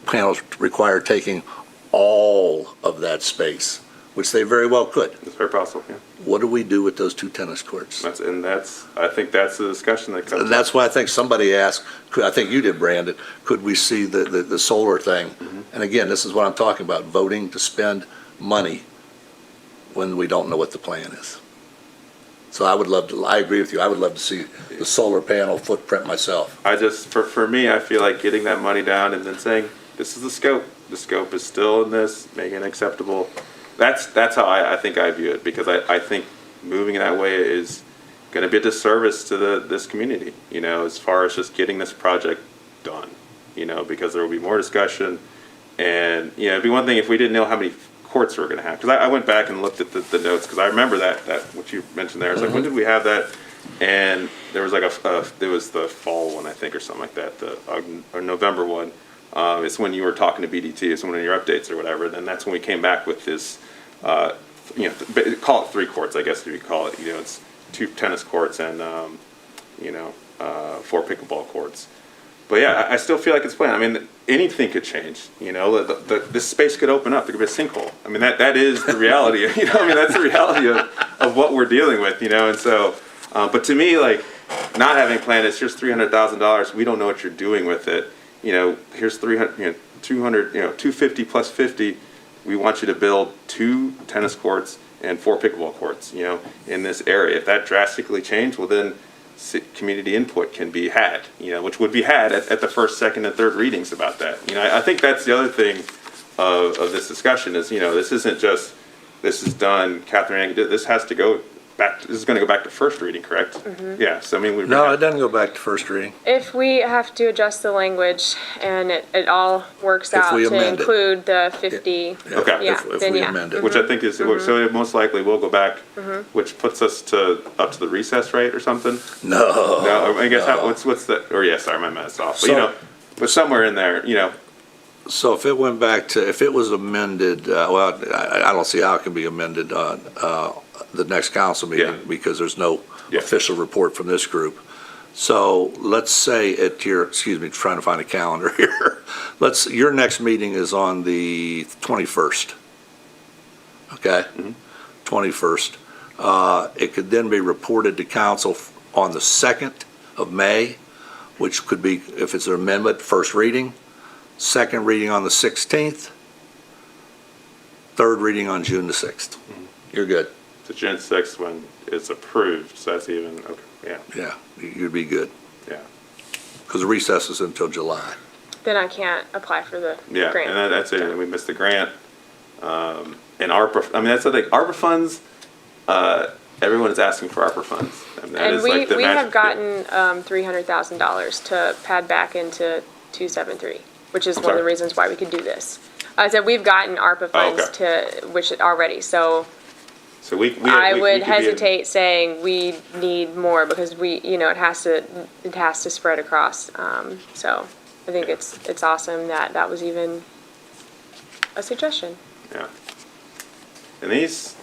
all of that space, which they very well could. It's very possible, yeah. What do we do with those 2 tennis courts? I think that's the discussion that comes. That's why I think somebody asked, I think you did, Brandon, could we see the solar thing? And again, this is what I'm talking about, voting to spend money when we don't know what the plan is. So I agree with you, I would love to see the solar panel footprint myself. For me, I feel like getting that money down and then saying, this is the scope. The scope is still in this, making it acceptable. That's how I think I view it because I think moving in that way is going to be a disservice to this community, as far as just getting this project done, because there will be more discussion and, it'd be one thing if we didn't know how many courts we're going to have. Because I went back and looked at the notes because I remember that what you mentioned there. I was like, when did we have that? And there was there was the fall one, I think, or something like that, or November one. It's when you were talking to BDT, it's one of your updates or whatever. Then that's when we came back with this, call it 3 courts, I guess if you call it. It's 2 tennis courts and 4 pickleball courts. But yeah, I still feel like it's planned. I mean, anything could change. This space could open up. There could be a sinkhole. I mean, that is the reality. That's the reality of what we're dealing with. And so, but to me, like not having planned, it's just $300,000. We don't know what you're doing with it. Here's 200, 250 plus 50. We want you to build 2 tennis courts and 4 pickleball courts. In this area. If that drastically changed, well then. Community input can be had, which would be had at the first, second, and third readings about that. I think that's the other thing of this discussion is, this isn't just, this is done, Catherine, this has to go back, this is going to go back to first reading, correct? Mm-hmm. Yeah, so I mean. No, it doesn't go back to first reading. If we have to adjust the language and it all works If out we to amend it. include the 50, Okay. yeah, If then we yeah. amend it. Which I think is, so it most likely will go back, which puts us up to the recess rate or something? No. No, I guess, no. what's the, or yeah, sorry, my math's off. But, So- but somewhere in there, So if it went back to, if it was amended, I don't see how it can be amended the next council meeting Yeah. because there's no Yeah. official report from this group. So let's say excuse me, trying to find a calendar here. Your next meeting is on the 21st. Okay? 21st. It could then be reported to council on the 2nd of May, which could be, if it's an amendment, first reading. Second reading on the 16th, third reading on June the 6th. You're good. the June 6th when it's approved, so that's even, okay, yeah, Yeah, you'd be good. yeah. Because the recess is until July. Then I can't apply for the Yeah, grant. and that's it, and we missed the grant. And ARPA, I mean, that's the thing, ARPA funds, everyone is asking for ARPA funds. And that And is like the we have magic. gotten $300,000 to pad back into 273, which is I'm one of the sorry? reasons why we could do this. I said we've gotten ARPA funds okay. to, which already, so So we I we would could be in- hesitate saying we need more because it has to spread across. So I think it's awesome that that was even a suggestion. Yeah. And this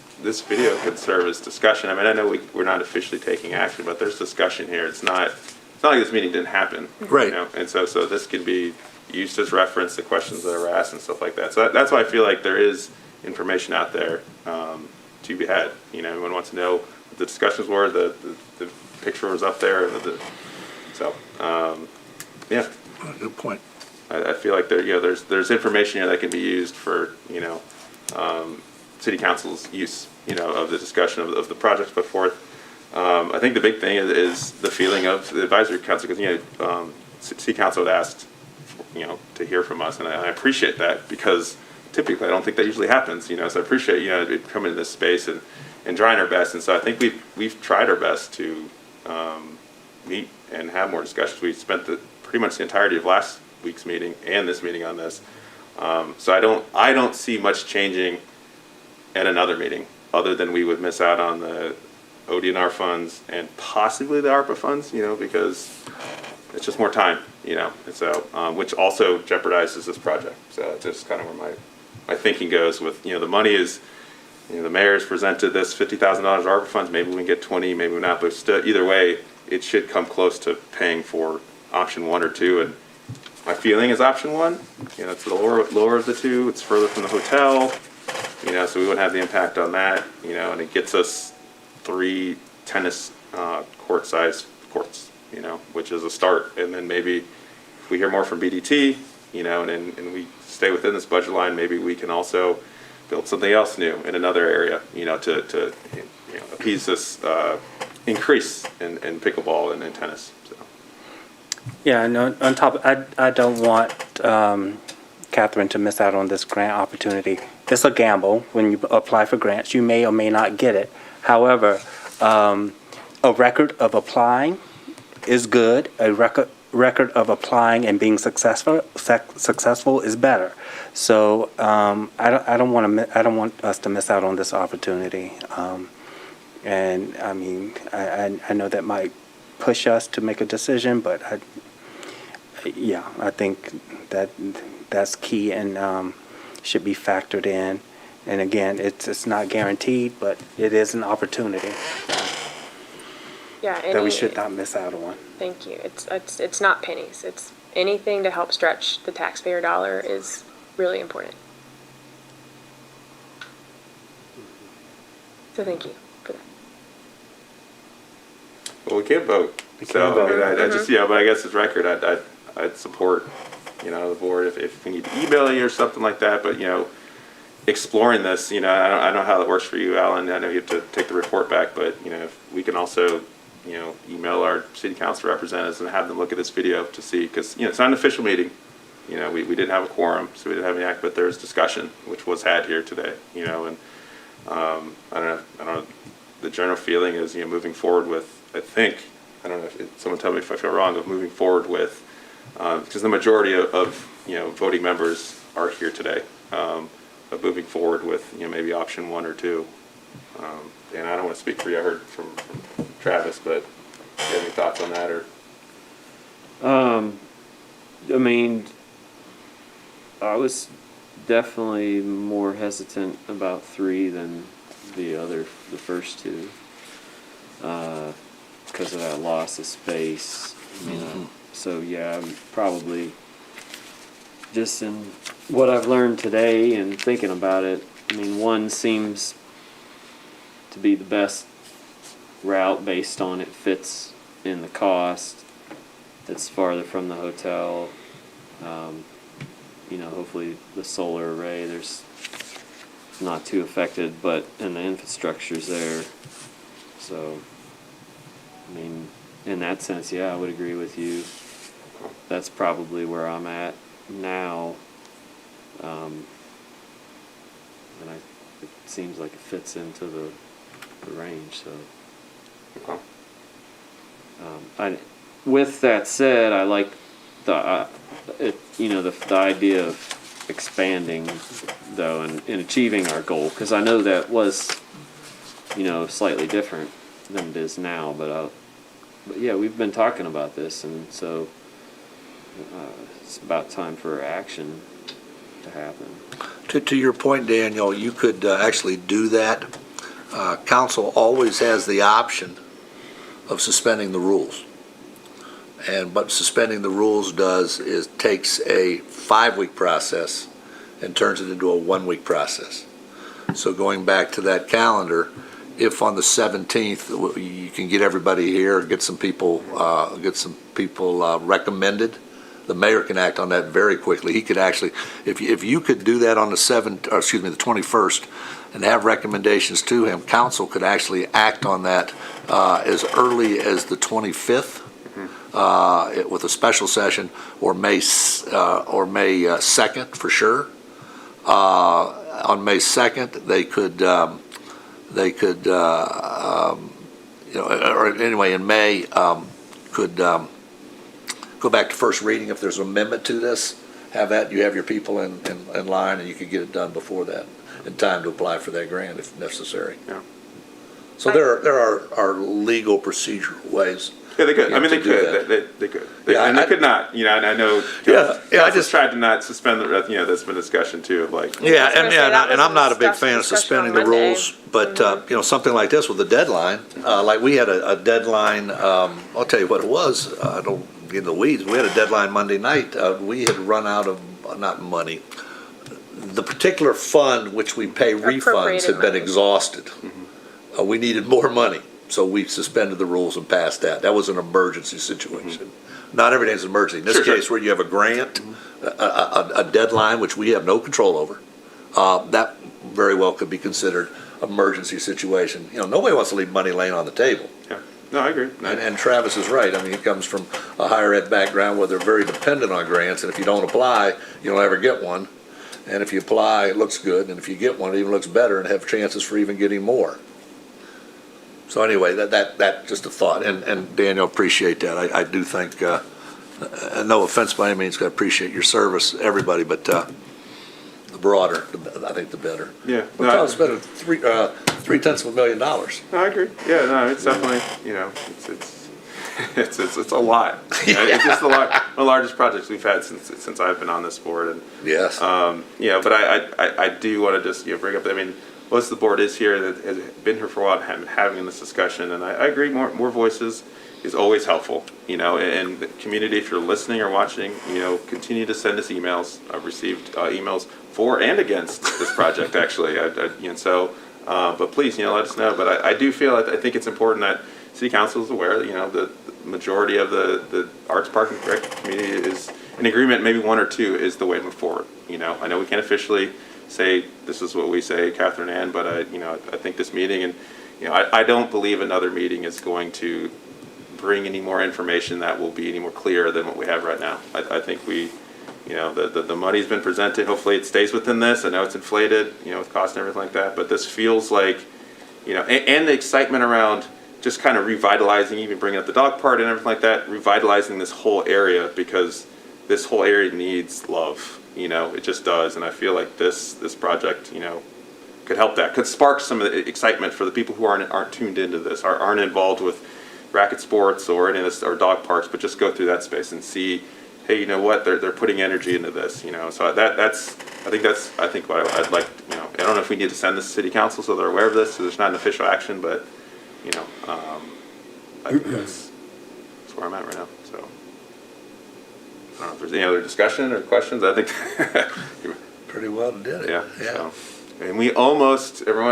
video could serve as discussion. I mean, I know we're not officially taking action, but there's discussion here. It's not like this meeting didn't happen. Right. You know? And so this could be used as reference to questions that are asked and stuff like that. So that's why I feel like there is information out there to be had. You know, everyone wants to know what the discussions were, the picture was up there. Yeah. Good point. I feel like there's information here that can be used for, city council's use, of the discussion of the projects put forth. I think the big thing is the feeling of the advisory council, because, city council had asked, to hear from us, and I appreciate that, because typically I don't think that usually happens, so I appreciate, coming into this space and trying our best, and so I think we've tried our best to meet and have more discussions. We spent pretty much the entirety of last week's meeting and this meeting on this. So I don't see much changing at another meeting, other than we would miss out on the ODNR funds and possibly the ARPA funds, because it's just more time, and so, which also jeopardizes this project. So it's just kind of where my thinking goes with, the money is, the mayor's presented this $50,000 ARPA funds, maybe we can get 20, maybe not, but still, either way, it should come close to paying for option 1 or 2, and my feeling is option 1, it's the lower of the two, it's further from the hotel, so we wouldn't have the impact on that, and it gets us 3 tennis court-sized courts, which is a start, and then maybe if we hear more from BDT, and we stay within this budget line, maybe we can also build something else new in another area, to appease this increase in pickleball and in tennis. So. Yeah, and on top, I don't want Catherine to miss out on this grant opportunity. It's a gamble. When you apply for grants, you may or may not get it. However, a record of applying is good. A record of applying and being successful is better. So I don't want us to miss out on this opportunity. And I mean, I know that might push us to make a decision, but I think that's key and should be factored in. And again, it's not guaranteed, but it is an opportunity Yeah. that we should not miss out on. Thank you. It's not pennies. It's anything to help stretch the taxpayer dollar is really important. So thank you for that. Well, we can't vote. can't vote. I mean, I just, but I guess as record, I'd support, the board if we need to email you or something like that, but, exploring this, I don't know how that works for you, Alan. I know you have to take the report back, but, if we can also, email our city council representatives and have them look at this video to see, because, it's not an official meeting. We didn't have a quorum, so we didn't have any act, but there's discussion, which was had here today, and, I don't know, the general feeling is, moving forward with, I don't know if someone tell me if I feel wrong, of moving forward with, because the majority of voting members are here today, of moving forward with, maybe option 1 or 2. And I don't want to speak for you, I heard from Travis, but do you have any thoughts on that, or? I mean, I was definitely more hesitant about 3 than the first 2, because of that loss of space, So yeah, I'm probably just in what I've learned today and thinking about it. I mean, 1 seems to be the best route based on it fits in the cost. It's farther from the hotel. Hopefully the solar array, there's not too affected, but and the infrastructure's there. So, I mean, in that sense, yeah, I would agree with you. That's probably where I'm at now. And it seems like it fits into the range, so. Okay. With that said, I like the idea of expanding though and achieving our goal, because I know that was, slightly different than it is now, but yeah, we've been talking about this, and so it's about time for action to happen. To your point, Daniel, you could actually do that. Council always has the option of suspending the rules. And what suspending the rules does is takes a 5-week process and turns it into a 1-week process. So going back to that calendar, if on the 17th you can get everybody here, get some people recommended, the mayor can act on that very quickly. He could actually, if you could do that on the 21st, and have recommendations to him, council could actually act on that as early as the 25th. With a special session, or May 2nd for sure. On May 2nd, or anyway in May, could go back to first reading if there's an amendment to this. Have that, you have your people in line, and you could get it done before that, in time to apply for that grant if necessary. Yeah. So there are legal procedural ways. Yeah, they could. I mean, they to do could. that. They could. Yeah, And they could not. And I know. Yeah, I I just- tried to not suspend the. There's been discussion too of like. Yeah, gonna say, that and was I'm not a big discussed- fan of discussion suspending on the Monday. rules, but, something like this with a deadline, like we had a deadline, I'll tell you what it was, I don't get in the weeds, we had a deadline Monday night, we had run out of, not money, the particular fund which we pay refunds Appropriated had been money. exhausted. We needed more money, so we suspended the rules and passed that. That was an emergency situation. Not everything's an emergency. In this Sure, sure. case, where you have a grant, a deadline, which we have no control over, that very well could be considered emergency situation. Nobody wants to leave money laying on the table. Yeah. No, I agree. And Travis is right. I mean, he comes from a higher ed background where they're very dependent on grants, and if you don't apply, you don't ever get one. And if you apply, it looks good, and if you get one, it even looks better and have chances for even getting more. So anyway, that just a thought, and Daniel, appreciate that. I do think, no offense by any means, I appreciate your service, everybody, but the broader, I think the better. Yeah. We're No, talking about $0.3 million. no, I agree. Yeah. No, it's definitely. It's a lot. It's just one of the largest projects we've had since I've been on this board, and Yes. but I do want to just bring up. I mean, most of the board is here that has been here for a while and have been having this discussion, and I agree. More voices is always helpful. And the community, if you're listening or watching, continue to send us emails. I've received emails for and against this project actually, but please, let us know. But I do feel I think it's important that City Council is aware that the majority of the Arts Park and Rec community is in agreement. Maybe one or two is the way to move forward. I know we can't officially say this is what we say, Catherine Ann, but I think this meeting, and I don't believe another meeting is going to bring any more information that will be any more clear than what we have right now. I think the money's been presented. Hopefully it stays within this. I know it's inflated, with cost and everything like that, but this feels like, and the excitement around just kind of revitalizing, even bringing up the dog park and everything like that, revitalizing this whole area, because this whole area needs love. It just does, and I feel like this project, could help that, could spark some of the excitement for the people who aren't tuned into this, aren't involved with racket sports or any of this or dog parks, but just go through that space and see, hey, you know what, they're putting energy into this, So I think what I'd like, I don't know if we need to send this to City Council so they're aware of this, so there's not an official action, but I think that's where I'm at right now. So I don't know if there's any other discussion or questions. I think Pretty well did it. yeah. So. And everyone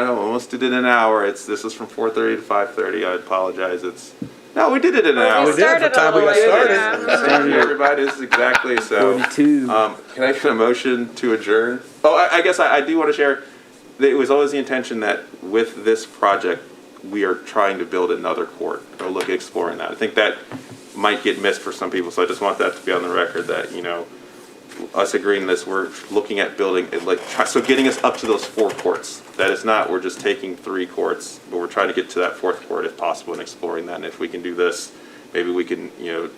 almost did it in an hour. This is from 4:30 to 5:30. I apologize. No, we did it in an hour. We did, the time we got started. Thank you, everybody. This is exactly so. 42. Can I get a motion to adjourn? Oh, I guess I do want to share. It was always the intention that with this project, we are trying to build another court or look at exploring that. I think that might get missed for some people, so I just want that to be on the record that, us agreeing this, we're looking at building, so getting us up to those 4 courts. That is not, we're just taking 3 courts, but we're trying to get to that 4th court if possible and exploring that. And if we can do this, maybe we can,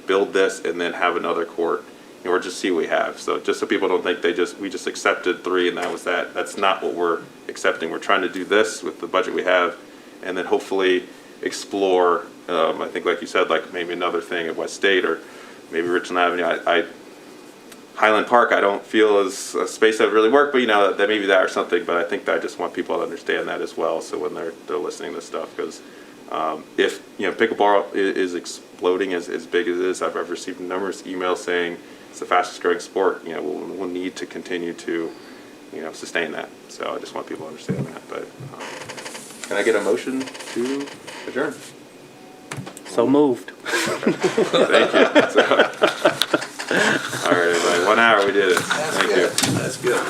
build this and then have another court, or just see what we have. So just so people don't think we just accepted 3 and that was that. That's not what we're accepting. We're trying to do this with the budget we have and then hopefully explore, I think like you said, like maybe another thing at West State or maybe Richland Avenue. Highland Park, I don't feel is a space that would really work, but that maybe that or something. But I think that I just want people to understand that as well. So when they're listening to stuff, because if pickleball is exploding as big as it is, I've received numerous emails saying it's the fastest growing sport. We'll need to continue to sustain that. So I just want people to understand that. But can I get a motion to adjourn? So moved. Thank you. All right, everybody. 1 hour, we did it. Thank you. That's good.